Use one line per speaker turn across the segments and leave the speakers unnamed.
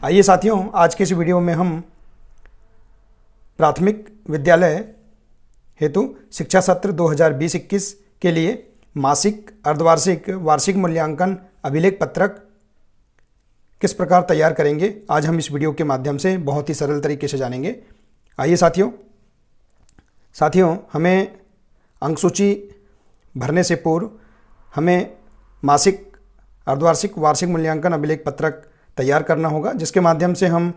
आइए साथियों, आज के इस वीडियो में हम प्राथमिक विद्यालय हेतु शिक्षा सत्र 2020-21 के लिए मासिक, अर्धवार्षिक, वार्षिक मूल्यांकन अभिलेख पत्रक किस प्रकार तैयार करेंगे, आज हम इस वीडियो के माध्यम से बहुत ही सरल तरीके से जानेंगे। आइए साथियों, हमें अंक सूची भरने से पूर्व हमें मासिक, अर्धवार्षिक, वार्षिक मूल्यांकन अभिलेख पत्रक तैयार करना होगा, जिसके माध्यम से हम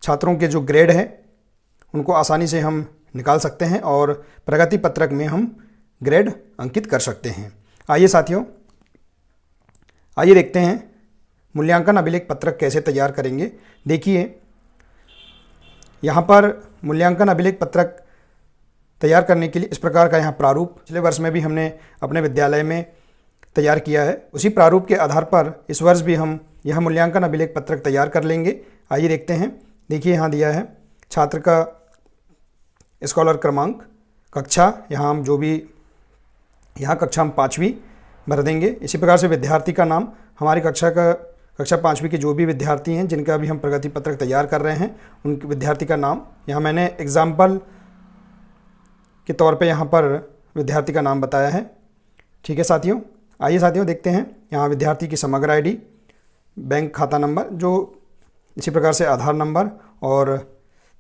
छात्रों के जो ग्रेड हैं उनको आसानी से हम निकाल सकते हैं और प्रगति पत्रक में हम ग्रेड अंकित कर सकते हैं। आइए साथियों, आइए देखते हैं मूल्यांकन अभिलेख पत्रक कैसे तैयार करेंगे। देखिए, यहाँ पर मूल्यांकन अभिलेख पत्रक तैयार करने के लिए इस प्रकार का यहाँ प्रारूप पिछले वर्ष में भी हमने अपने विद्यालय में तैयार किया है। उसी प्रारूप के आधार पर इस वर्ष भी हम यह मूल्यांकन अभिलेख पत्रक तैयार कर लेंगे। आइए देखते हैं। देखिए, यहाँ दिया है छात्र का स्कॉलर क्रमांक, कक्षा, यहाँ हम जो भी यहाँ कक्षा हम 5वीं भर देंगे। इसी प्रकार से विद्यार्थी का नाम, हमारी कक्षा 5वीं के जो भी विद्यार्थी हैं जिनका अभी हम प्रगति पत्रक तैयार कर रहे हैं उनके विद्यार्थी का नाम यहाँ मैंने एग्जाम्पल के तौर पे यहाँ पर विद्यार्थी का नाम बताया है। ठीक है साथियों, आइए साथियों देखते हैं। यहाँ विद्यार्थी की समग्र आईडी, बैंक खाता नंबर, जो इसी प्रकार से आधार नंबर और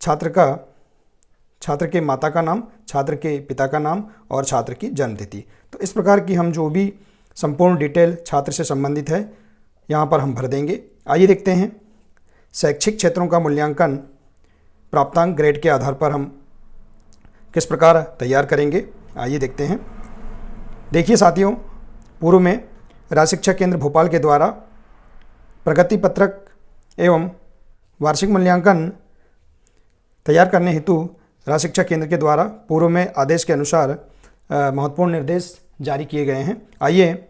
छात्र के माता का नाम, छात्र के पिता का नाम और छात्र की जन्मतिथि। तो इस प्रकार की हम जो भी संपूर्ण डिटेल छात्र से संबंधित है यहाँ पर हम भर देंगे। आइए देखते हैं शैक्षिक क्षेत्रों का मूल्यांकन प्राप्तांक ग्रेड के आधार पर हम किस प्रकार तैयार करेंगे। आइए देखते हैं। देखिए साथियों, पूर्व में राज्य शिक्षा केंद्र भोपाल के द्वारा प्रगति पत्रक एवं वार्षिक मूल्यांकन तैयार करने हेतु राज्य शिक्षा केंद्र के द्वारा पूर्व में आदेश के अनुसार महत्वपूर्ण निर्देश जारी किए गए हैं। आइए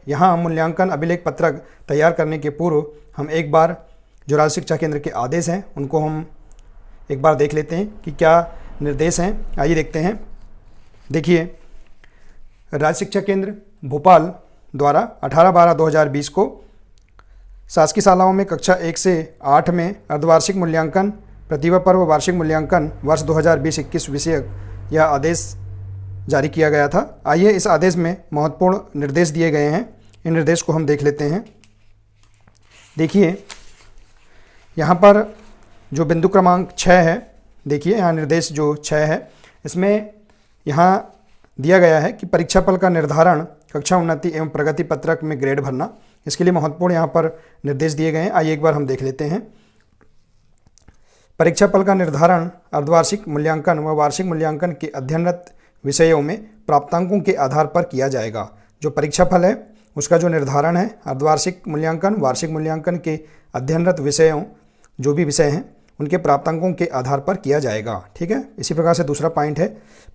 यहाँ मूल्यांकन अभिलेख पत्रक तैयार करने के पूर्व हम एक बार जो राज्य शिक्षा केंद्र के आदेश हैं उनको हम एक बार देख लेते हैं कि क्या निर्देश हैं। आइए देखते हैं। देखिए, राज्य शिक्षा केंद्र भोपाल द्वारा 18/12/2020 को शासकीय शालाओं में कक्षा 1 से 8 में अर्धवार्षिक मूल्यांकन, प्रतिभा पर्व वार्षिक मूल्यांकन वर्ष 2020-21 विषयक यह आदेश जारी किया गया था। आइए इस आदेश में महत्वपूर्ण निर्देश दिए गए हैं, इन निर्देश को हम देख लेते हैं। देखिए, यहाँ पर जो बिंदु क्रमांक 6 है, देखिए यहाँ निर्देश जो 6 है, इसमें यहाँ दिया गया है कि परीक्षाफल का निर्धारण, कक्षा उन्नति एवं प्रगति पत्रक में ग्रेड भरना, इसके लिए महत्वपूर्ण यहाँ पर निर्देश दिए गए हैं। आइए एक बार हम देख लेते हैं। परीक्षाफल का निर्धारण अर्धवार्षिक मूल्यांकन व वार्षिक मूल्यांकन के अध्ययनरत विषयों में प्राप्तांकों के आधार पर किया जाएगा। जो परीक्षाफल है उसका जो निर्धारण है अर्धवार्षिक मूल्यांकन, वार्षिक मूल्यांकन के अध्ययनरत विषयों, जो भी विषय हैं उनके प्राप्तांकों के आधार पर किया जाएगा। ठीक है। इसी प्रकार से दूसरा पॉइंट है,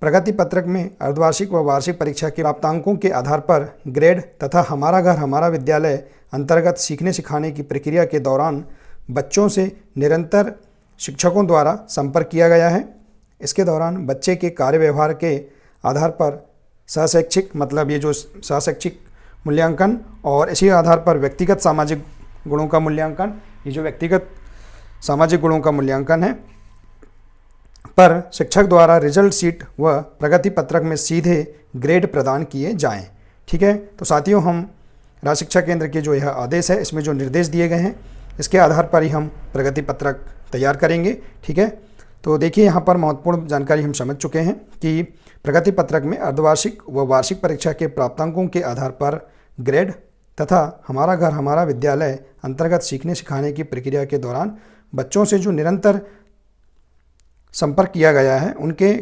प्रगति पत्रक में अर्धवार्षिक व वार्षिक परीक्षा के प्राप्तांकों के आधार पर ग्रेड तथा हमारा घर हमारा विद्यालय अंतर्गत सीखने सिखाने की प्रक्रिया के दौरान बच्चों से निरंतर शिक्षकों द्वारा संपर्क किया गया है। इसके दौरान बच्चे के कार्य व्यवहार के आधार पर सहशैक्षिक, मतलब ये जो सहशैक्षिक मूल्यांकन और इसी आधार पर व्यक्तिगत सामाजिक गुणों का मूल्यांकन, ये जो व्यक्तिगत सामाजिक गुणों का मूल्यांकन है पर शिक्षक द्वारा रिजल्ट शीट व प्रगति पत्रक में सीधे ग्रेड प्रदान किए जाएं। ठीक है। तो साथियों, हम राज्य शिक्षा केंद्र के जो यह आदेश है इसमें जो निर्देश दिए गए हैं इसके आधार पर ही हम प्रगति पत्रक तैयार करेंगे। ठीक है। तो देखिए, यहाँ पर महत्वपूर्ण जानकारी हम समझ चुके हैं कि प्रगति पत्रक में अर्धवार्षिक व वार्षिक परीक्षा के प्राप्तांकों के आधार पर ग्रेड तथा हमारा घर हमारा विद्यालय अंतर्गत सीखने सिखाने की प्रक्रिया के दौरान बच्चों से जो निरंतर संपर्क किया गया है उनके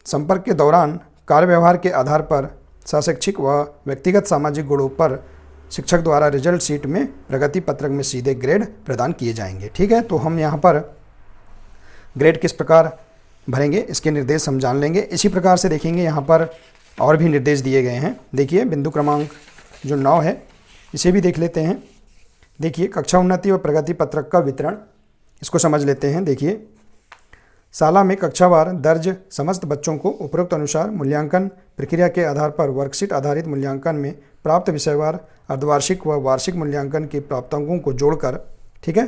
संपर्क के दौरान कार्य व्यवहार के आधार पर सहशैक्षिक व व्यक्तिगत सामाजिक गुणों पर शिक्षक द्वारा रिजल्ट शीट में प्रगति पत्रक में सीधे ग्रेड प्रदान किए जाएंगे। ठीक है। तो हम यहाँ पर ग्रेड किस प्रकार भरेंगे इसके निर्देश हम जान लेंगे। इसी प्रकार से देखेंगे यहाँ पर और भी निर्देश दिए गए हैं। देखिए, बिंदु क्रमांक जो 9 है इसे भी देख लेते हैं। देखिए, कक्षा उन्नति व प्रगति पत्रक का वितरण, इसको समझ लेते हैं। देखिए, शाला में कक्षावार दर्ज समस्त बच्चों को उपरोक्त अनुसार मूल्यांकन प्रक्रिया के आधार पर वर्कशीट आधारित मूल्यांकन में प्राप्त विषयवार अर्धवार्षिक व वार्षिक मूल्यांकन के प्राप्तांकों को जोड़कर, ठीक है,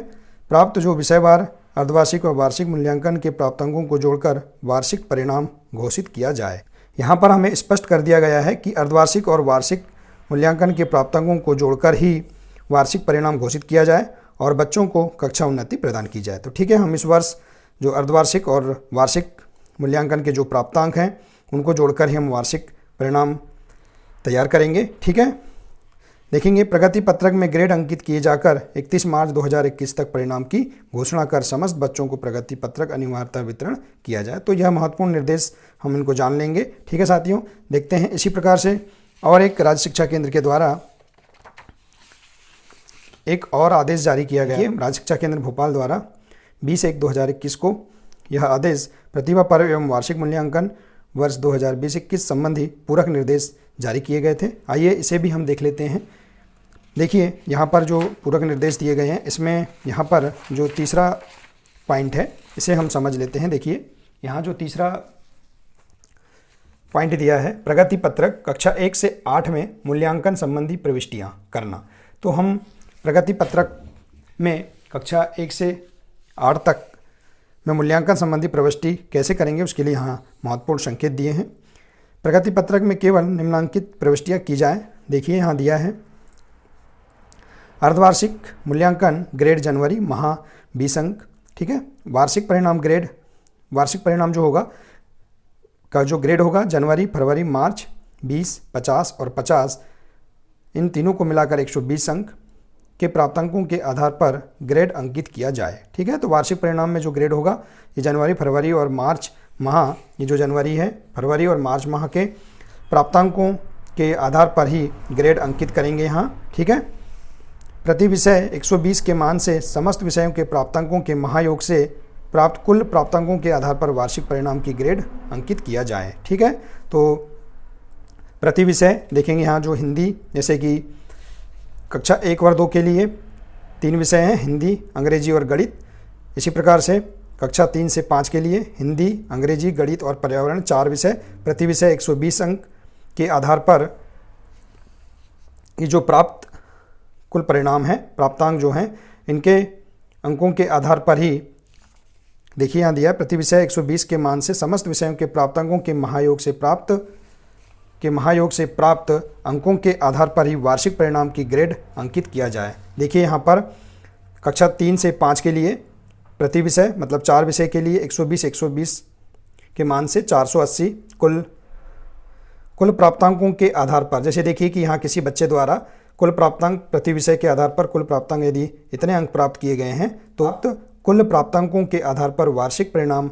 प्राप्त जो विषयवार अर्धवार्षिक और वार्षिक मूल्यांकन के प्राप्तांकों को जोड़कर वार्षिक परिणाम घोषित किया जाए। यहाँ पर हमें स्पष्ट कर दिया गया है कि अर्धवार्षिक और वार्षिक मूल्यांकन के प्राप्तांकों को जोड़कर ही वार्षिक परिणाम घोषित किया जाए और बच्चों को कक्षा उन्नति प्रदान की जाए। तो ठीक है, हम इस वर्ष जो अर्धवार्षिक और वार्षिक मूल्यांकन के जो प्राप्तांक हैं उनको जोड़कर ही हम वार्षिक परिणाम तैयार करेंगे। ठीक है, देखेंगे प्रगति पत्रक में ग्रेड अंकित किए जाकर 31 मार्च 2021 तक परिणाम की घोषणा कर समस्त बच्चों को प्रगति पत्रक अनिवार्यता वितरण किया जाए। तो यह महत्वपूर्ण निर्देश हम इनको जान लेंगे। ठीक है साथियों, देखते हैं इसी प्रकार से और एक राज्य शिक्षा केंद्र के द्वारा एक और आदेश जारी किया गया है। राज्य शिक्षा केंद्र भोपाल द्वारा 20/1/2021 को यह आदेश प्रतिभा पर्व एवं वार्षिक मूल्यांकन वर्ष 2020-21 संबंधी पूरक निर्देश जारी किए गए थे। आइए इसे भी हम देख लेते हैं। देखिए यहाँ पर जो पूरक निर्देश दिए गए हैं, इसमें यहाँ पर जो तीसरा पॉइंट है इसे हम समझ लेते हैं। देखिए यहाँ जो तीसरा पॉइंट दिया है, प्रगति पत्रक कक्षा 1 से 8 में मूल्यांकन संबंधी प्रविष्टियाँ करना। तो हम प्रगति पत्रक में कक्षा 1 से 8 तक में मूल्यांकन संबंधी प्रविष्टि कैसे करेंगे उसके लिए यहाँ महत्वपूर्ण संकेत दिए हैं। प्रगति पत्रक में केवल निम्नलिखित प्रविष्टियाँ की जाए। देखिए यहाँ दिया है, अर्धवार्षिक मूल्यांकन ग्रेड जनवरी माह 20 अंक। ठीक है, वार्षिक परिणाम ग्रेड, वार्षिक परिणाम जो होगा का जो ग्रेड होगा जनवरी, फरवरी, मार्च 20, 50 और 50, इन तीनों को मिलाकर 120 अंक के प्राप्तांकों के आधार पर ग्रेड अंकित किया जाए। ठीक है, तो वार्षिक परिणाम में जो ग्रेड होगा ये जनवरी, फरवरी और मार्च माह, ये जो जनवरी है, फरवरी और मार्च माह के प्राप्तांकों के आधार पर ही ग्रेड अंकित करेंगे यहाँ। ठीक है, प्रति विषय 120 के मान से समस्त विषयों के प्राप्तांकों के महायोग से प्राप्त कुल प्राप्तांकों के आधार पर वार्षिक परिणाम की ग्रेड अंकित किया जाए। ठीक है, तो प्रति विषय देखेंगे यहाँ जो हिंदी, जैसे कि कक्षा 1 और 2 के लिए 3 विषय हैं, हिंदी, अंग्रेजी और गणित। इसी प्रकार से कक्षा 3 से 5 के लिए हिंदी, अंग्रेजी, गणित और पर्यावरण 4 विषय, प्रति विषय 120 अंक के आधार पर ये जो प्राप्त कुल परिणाम है, प्राप्तांक जो हैं, इनके अंकों के आधार पर ही देखिए यहाँ दिया, प्रति विषय 120 के मान से समस्त विषयों के प्राप्तांकों के महायोग से प्राप्त अंकों के आधार पर ही वार्षिक परिणाम की ग्रेड अंकित किया जाए। देखिए यहाँ पर कक्षा 3 से 5 के लिए प्रति विषय मतलब 4 विषय के लिए 120 के मान से 480 कुल प्राप्तांकों के आधार पर, जैसे देखिए कि यहाँ किसी बच्चे द्वारा कुल प्राप्तांक प्रति विषय के आधार पर कुल प्राप्तांक यदि इतने अंक प्राप्त किए गए हैं तो कुल प्राप्तांकों के आधार पर वार्षिक परिणाम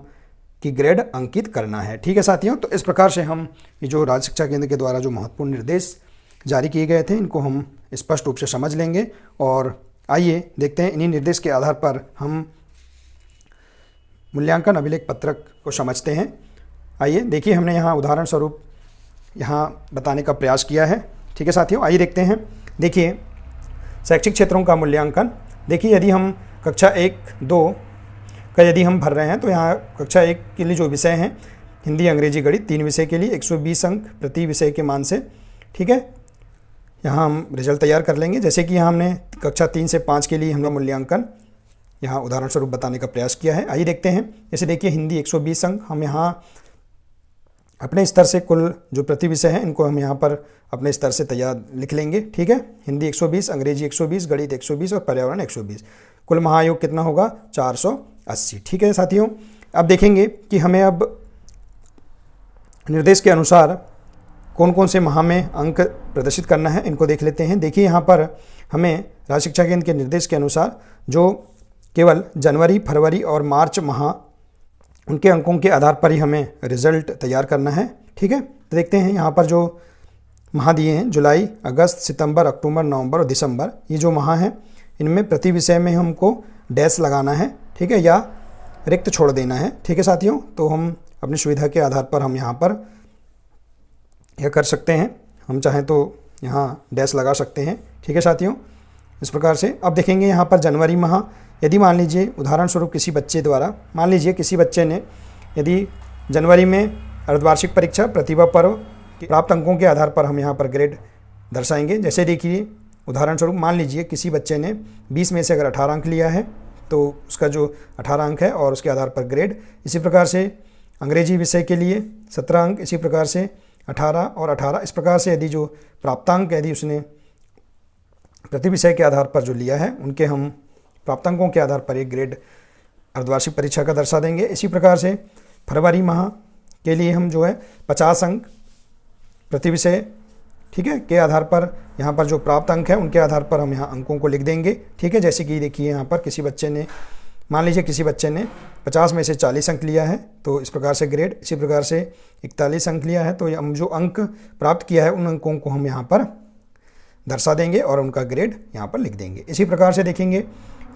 की ग्रेड अंकित करना है। ठीक है साथियों, तो इस प्रकार से हम ये जो राज्य शिक्षा केंद्र के द्वारा जो महत्वपूर्ण निर्देश जारी किए गए थे इनको हम स्पष्ट रूप से समझ लेंगे और आइए देखते हैं इन्हीं निर्देश के आधार पर हम मूल्यांकन अभिलेख पत्रक को समझते हैं। आइए देखिए, हमने यहाँ उदाहरण स्वरूप यहाँ बताने का प्रयास किया है। ठीक है साथियों, आइए देखते हैं। देखिए शैक्षिक क्षेत्रों का मूल्यांकन, देखिए यदि हम कक्षा 1-2 का यदि हम भर रहे हैं तो यहाँ कक्षा 1 के लिए जो विषय हैं हिंदी, अंग्रेजी, गणित 3 विषय के लिए 120 अंक प्रति विषय के मान से। ठीक है, यहाँ हम रिजल्ट तैयार कर लेंगे। जैसे कि यहाँ हमने कक्षा 3 से 5 के लिए हमने मूल्यांकन यहाँ उदाहरण स्वरूप बताने का प्रयास किया है। आइए देखते हैं। जैसे देखिए हिंदी 120 अंक, हम यहाँ अपने स्तर से कुल जो प्रति विषय है इनको हम यहाँ पर अपने स्तर से तैयार लिख लेंगे। ठीक है, हिंदी 120, अंग्रेजी 120, गणित 120 और पर्यावरण 120, कुल महायोग कितना होगा 480। ठीक है साथियों, अब देखेंगे कि हमें अब निर्देश के अनुसार कौन कौन से माह में अंक प्रदर्शित करना है, इनको देख लेते हैं। देखिए यहाँ पर हमें राज्य शिक्षा केंद्र के निर्देश के अनुसार जो केवल जनवरी, फरवरी और मार्च माह उनके अंकों के आधार पर ही हमें रिजल्ट तैयार करना है। ठीक है, तो देखते हैं यहाँ पर जो माह दिए हैं जुलाई, अगस्त, सितंबर, अक्टूबर, नवंबर और दिसंबर, ये जो माह हैं इनमें प्रति विषय में हमको डैश लगाना है। ठीक है, या रिक्त छोड़ देना है। ठीक है साथियों, तो हम अपनी सुविधा के आधार पर हम यहाँ पर यह कर सकते हैं, हम चाहें तो यहाँ डैश लगा सकते हैं। ठीक है साथियों, इस प्रकार से अब देखेंगे यहाँ पर जनवरी माह, यदि मान लीजिए उदाहरण स्वरूप किसी बच्चे द्वारा, मान लीजिए किसी बच्चे ने यदि जनवरी में अर्धवार्षिक परीक्षा प्रतिभा पर्व प्राप्त अंकों के आधार पर हम यहाँ पर ग्रेड दर्शाएंगे। जैसे देखिए उदाहरण स्वरूप मान लीजिए किसी बच्चे ने 20 में से अगर 18 अंक लिया है तो उसका जो 18 अंक है और उसके आधार पर ग्रेड। इसी प्रकार से अंग्रेजी विषय के लिए 17 अंक, इसी प्रकार से 18 और 18। इस प्रकार से यदि जो प्राप्तांक यदि उसने प्रति विषय के आधार पर जो लिया है उनके हम प्राप्तांकों के आधार पर एक ग्रेड अर्धवार्षिक परीक्षा का दर्शा देंगे। इसी प्रकार से फरवरी माह के लिए हम जो है 50 अंक प्रति विषय, ठीक है, के आधार पर यहाँ पर जो प्राप्त अंक है उनके आधार पर हम यहाँ अंकों को लिख देंगे, ठीक है। जैसे कि देखिए यहाँ पर किसी बच्चे ने, मान लीजिए किसी बच्चे ने 50 में से 40 अंक लिया है तो इस प्रकार से ग्रेड, इसी प्रकार से 41 अंक लिया है तो हम जो अंक प्राप्त किया है उन अंकों को हम यहाँ पर दर्शा देंगे और उनका ग्रेड यहाँ पर लिख देंगे। इसी प्रकार से देखेंगे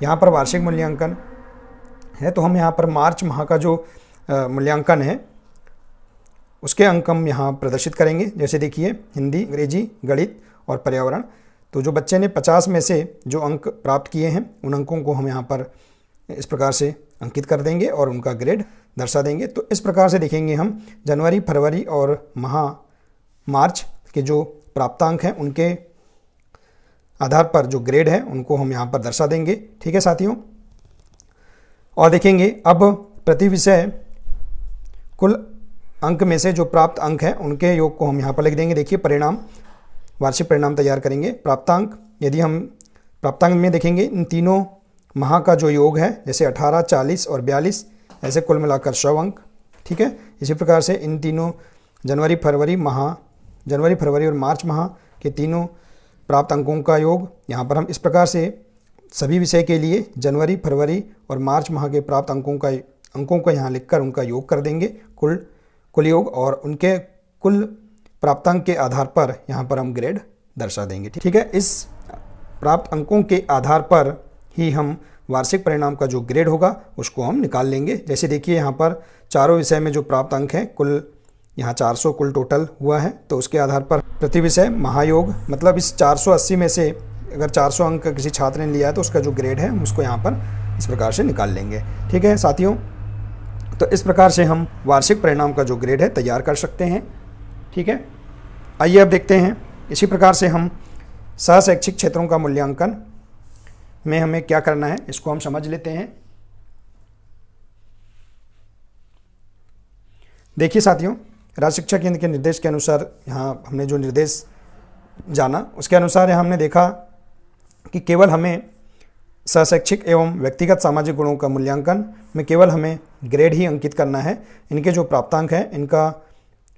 यहाँ पर वार्षिक मूल्यांकन है तो हम यहाँ पर मार्च माह का जो मूल्यांकन है उसके अंक हम यहाँ प्रदर्शित करेंगे। जैसे देखिए हिंदी, अंग्रेजी, गणित और पर्यावरण, तो जो बच्चे ने 50 में से जो अंक प्राप्त किए हैं उन अंकों को हम यहाँ पर इस प्रकार से अंकित कर देंगे और उनका ग्रेड दर्शा देंगे। तो इस प्रकार से देखेंगे हम जनवरी, फरवरी और मार्च के जो प्राप्तांक हैं उनके आधार पर जो ग्रेड है उनको हम यहाँ पर दर्शा देंगे, ठीक है साथियों। और देखेंगे अब प्रति विषय कुल अंक में से जो प्राप्त अंक हैं उनके योग को हम यहाँ पर लिख देंगे। देखिए परिणाम, वार्षिक परिणाम तैयार करेंगे। प्राप्तांक, यदि हम प्राप्तांक में देखेंगे इन तीनों माह का जो योग है जैसे 18, 40 और 42, ऐसे कुल मिलाकर 100 अंक, ठीक है। इसी प्रकार से इन तीनों जनवरी, फरवरी और मार्च माह के तीनों प्राप्त अंकों का योग यहाँ पर हम इस प्रकार से सभी विषय के लिए जनवरी, फरवरी और मार्च माह के प्राप्त अंकों को यहाँ लिखकर उनका योग कर देंगे, कुल योग, और उनके कुल प्राप्तांक के आधार पर यहाँ पर हम ग्रेड दर्शा देंगे, ठीक है। इस प्राप्त अंकों के आधार पर ही हम वार्षिक परिणाम का जो ग्रेड होगा उसको हम निकाल लेंगे। जैसे देखिए यहाँ पर चारों विषय में जो प्राप्त अंक हैं कुल यहाँ 400 कुल टोटल हुआ है, तो उसके आधार पर प्रति विषय महायोग, मतलब इस 480 में से अगर 400 अंक किसी छात्र ने लिया है तो उसका जो ग्रेड है हम उसको यहाँ पर इस प्रकार से निकाल लेंगे, ठीक है साथियों। तो इस प्रकार से हम वार्षिक परिणाम का जो ग्रेड है तैयार कर सकते हैं, ठीक है। आइए अब देखते हैं इसी प्रकार से हम सहशैक्षिक क्षेत्रों का मूल्यांकन में हमें क्या करना है इसको हम समझ लेते हैं। देखिए साथियों, राज्य शिक्षा केंद्र के निर्देश के अनुसार यहाँ हमने जो निर्देश जाना उसके अनुसार यहाँ हमने देखा कि केवल हमें सहशैक्षिक एवं व्यक्तिगत सामाजिक गुणों का मूल्यांकन में केवल हमें ग्रेड ही अंकित करना है। इनके जो प्राप्तांक हैं इनका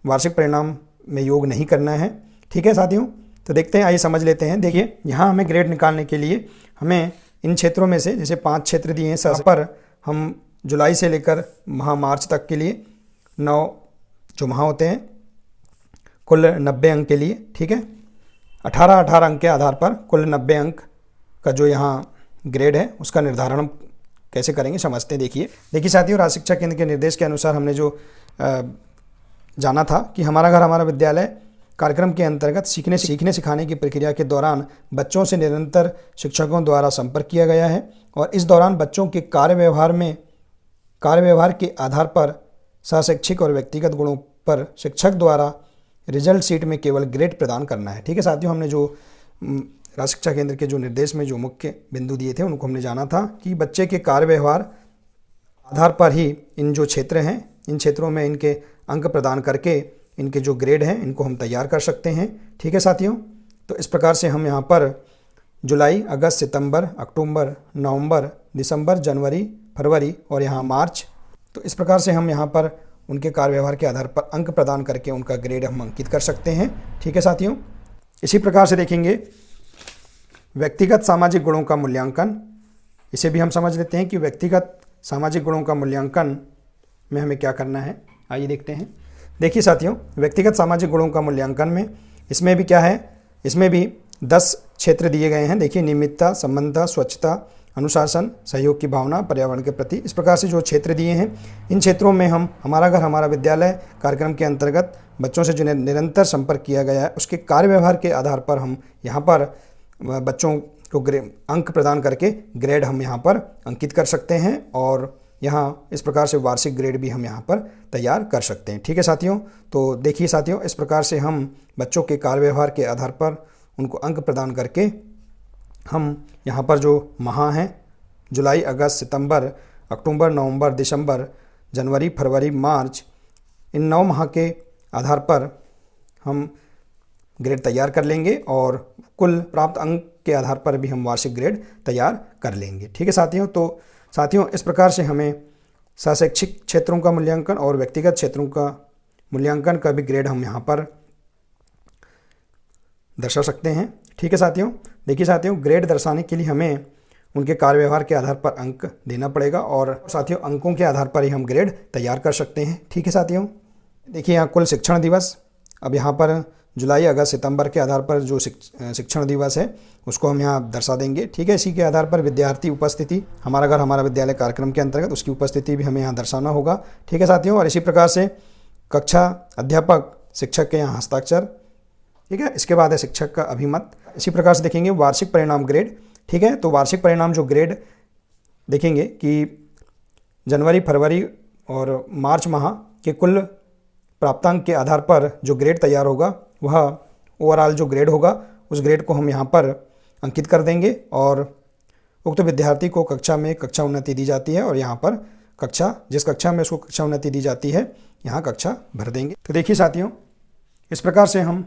वार्षिक परिणाम में योग नहीं करना है, ठीक है साथियों। तो देखते हैं, आइए समझ लेते हैं। देखिए यहाँ हमें ग्रेड निकालने के लिए हमें इन क्षेत्रों में से जैसे 5 क्षेत्र दिए हैं सर पर हम जुलाई से लेकर माह मार्च तक के लिए 9 जो माह होते हैं कुल 90 अंक के लिए, ठीक है। 18 अंक के आधार पर कुल 90 अंक का जो यहाँ ग्रेड है उसका निर्धारण हम कैसे करेंगे समझते हैं। देखिए साथियों, राज्य शिक्षा केंद्र के निर्देश के अनुसार हमने जो जाना था कि हमारा घर हमारा विद्यालय कार्यक्रम के अंतर्गत सीखने सिखाने की प्रक्रिया के दौरान बच्चों से निरंतर शिक्षकों द्वारा संपर्क किया गया है और इस दौरान बच्चों के कार्य व्यवहार के आधार पर सहशैक्षिक और व्यक्तिगत गुणों पर शिक्षक द्वारा रिजल्ट शीट में केवल ग्रेड प्रदान करना है, ठीक है साथियों। हमने जो राज्य शिक्षा केंद्र के जो निर्देश में जो मुख्य बिंदु दिए थे उनको हमने जाना था कि बच्चे के कार्य व्यवहार आधार पर ही इन जो क्षेत्र हैं इन क्षेत्रों में इनके अंक प्रदान करके इनके जो ग्रेड हैं इनको हम तैयार कर सकते हैं, ठीक है साथियों। तो इस प्रकार से हम यहाँ पर जुलाई, अगस्त, सितंबर, अक्टूबर, नवंबर, दिसंबर, जनवरी, फरवरी और यहाँ मार्च, तो इस प्रकार से हम यहाँ पर उनके कार्य व्यवहार के आधार पर अंक प्रदान करके उनका ग्रेड हम अंकित कर सकते हैं, ठीक है साथियों। इसी प्रकार से देखेंगे व्यक्तिगत सामाजिक गुणों का मूल्यांकन, इसे भी हम समझ लेते हैं कि व्यक्तिगत सामाजिक गुणों का मूल्यांकन में हमें क्या करना है, आइए देखते हैं। देखिए साथियों, व्यक्तिगत सामाजिक गुणों का मूल्यांकन में इसमें भी क्या है, इसमें भी 10 क्षेत्र दिए गए हैं। देखिए नियमितता, संबंधता, स्वच्छता, अनुशासन, सहयोग की भावना, पर्यावरण के प्रति, इस प्रकार से जो क्षेत्र दिए हैं इन क्षेत्रों में हम हमारा घर हमारा विद्यालय कार्यक्रम के अंतर्गत बच्चों से जो निरंतर संपर्क किया गया है उसके कार्य व्यवहार के आधार पर हम यहाँ पर बच्चों को अंक प्रदान करके ग्रेड हम यहाँ पर अंकित कर सकते हैं और यहाँ इस प्रकार से वार्षिक ग्रेड भी हम यहाँ पर तैयार कर सकते हैं, ठीक है साथियों। तो देखिए साथियों, इस प्रकार से हम बच्चों के कार्य व्यवहार के आधार पर उनको अंक प्रदान करके हम यहाँ पर जो माह हैं जुलाई, अगस्त, सितंबर, अक्टूबर, नवंबर, दिसंबर, जनवरी, फरवरी, मार्च, इन 9 माह के आधार पर हम ग्रेड तैयार कर लेंगे और कुल प्राप्त अंक के आधार पर भी हम वार्षिक ग्रेड तैयार कर लेंगे। ठीक है साथियों, तो साथियों इस प्रकार से हमें शैक्षिक क्षेत्रों का मूल्यांकन और व्यक्तिगत क्षेत्रों का मूल्यांकन का भी ग्रेड हम यहाँ पर दर्शा सकते हैं। ठीक है साथियों, देखिए साथियों, ग्रेड दर्शाने के लिए हमें उनके कार्य व्यवहार के आधार पर अंक देना पड़ेगा और साथियों अंकों के आधार पर ही हम ग्रेड तैयार कर सकते हैं। ठीक है साथियों, देखिए यहाँ कुल शिक्षण दिवस, अब यहाँ पर जुलाई, अगस्त, सितंबर के आधार पर जो शिक्षण दिवस है उसको हम यहाँ दर्शा देंगे। ठीक है, इसी के आधार पर विद्यार्थी उपस्थिति, हमारा घर हमारा विद्यालय कार्यक्रम के अंतर्गत उसकी उपस्थिति भी हमें यहाँ दर्शाना होगा। ठीक है साथियों, और इसी प्रकार से कक्षा अध्यापक शिक्षक के यहाँ हस्ताक्षर। ठीक है, इसके बाद है शिक्षक का अभिमत। इसी प्रकार से देखेंगे वार्षिक परिणाम ग्रेड। ठीक है, तो वार्षिक परिणाम जो ग्रेड देखेंगे कि जनवरी, फरवरी और मार्च माह के कुल प्राप्तांक के आधार पर जो ग्रेड तैयार होगा वह ओवरऑल जो ग्रेड होगा उस ग्रेड को हम यहाँ पर अंकित कर देंगे और उक्त विद्यार्थी को कक्षा में कक्षा उन्नति दी जाती है और यहाँ पर कक्षा, जिस कक्षा में उसको कक्षा उन्नति दी जाती है यहाँ कक्षा भर देंगे। तो देखिए साथियों, इस प्रकार से हम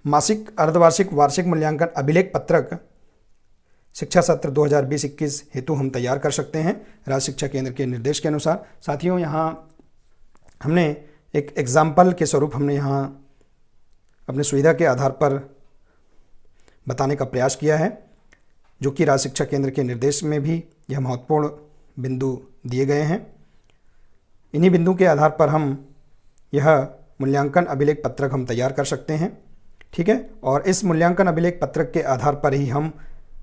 मासिक, अर्धवार्षिक, वार्षिक मूल्यांकन अभिलेख पत्रक शिक्षा सत्र 2020-21 हेतु हम तैयार कर सकते हैं राज्य शिक्षा केंद्र के निर्देश के अनुसार। साथियों यहाँ हमने एक एग्जाम्पल के स्वरूप हमने यहाँ अपने सुविधा के आधार पर बताने का प्रयास किया है, जो कि राज्य शिक्षा केंद्र के निर्देश में भी यह महत्वपूर्ण बिंदु दिए गए हैं। इन्हीं बिंदु के आधार पर हम यह मूल्यांकन अभिलेख पत्रक हम तैयार कर सकते हैं। ठीक है, और इस मूल्यांकन अभिलेख पत्रक के आधार पर ही हम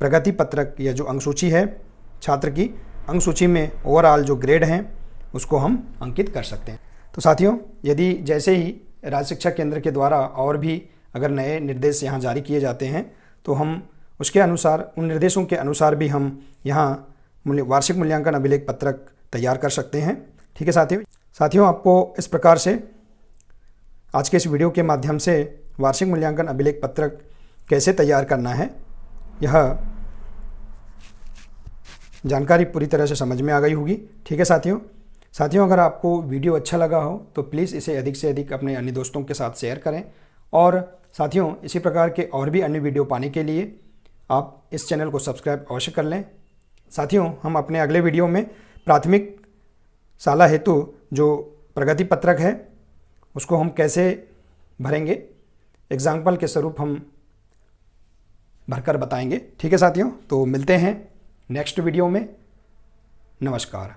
प्रगति पत्रक या जो अंक सूची है छात्र की, अंक सूची में ओवरऑल जो ग्रेड हैं उसको हम अंकित कर सकते हैं। तो साथियों, यदि जैसे ही राज्य शिक्षा केंद्र के द्वारा और भी अगर नए निर्देश यहाँ जारी किए जाते हैं तो हम उसके अनुसार, उन निर्देशों के अनुसार भी हम यहाँ वार्षिक मूल्यांकन अभिलेख पत्रक तैयार कर सकते हैं। ठीक है साथियों, आपको इस प्रकार से आज के इस वीडियो के माध्यम से वार्षिक मूल्यांकन अभिलेख पत्रक कैसे तैयार करना है यह जानकारी पूरी तरह से समझ में आ गई होगी। ठीक है साथियों, अगर आपको वीडियो अच्छा लगा हो तो प्लीज़ इसे अधिक से अधिक अपने अन्य दोस्तों के साथ शेयर करें और साथियों इसी प्रकार के और भी अन्य वीडियो पाने के लिए आप इस चैनल को सब्सक्राइब अवश्य कर लें। साथियों, हम अपने अगले वीडियो में प्राथमिक शाला हेतु जो प्रगति पत्रक है उसको हम कैसे भरेंगे एग्जाम्पल के स्वरूप हम भरकर बताएंगे। ठीक है साथियों, तो मिलते हैं नेक्स्ट वीडियो में। नमस्कार।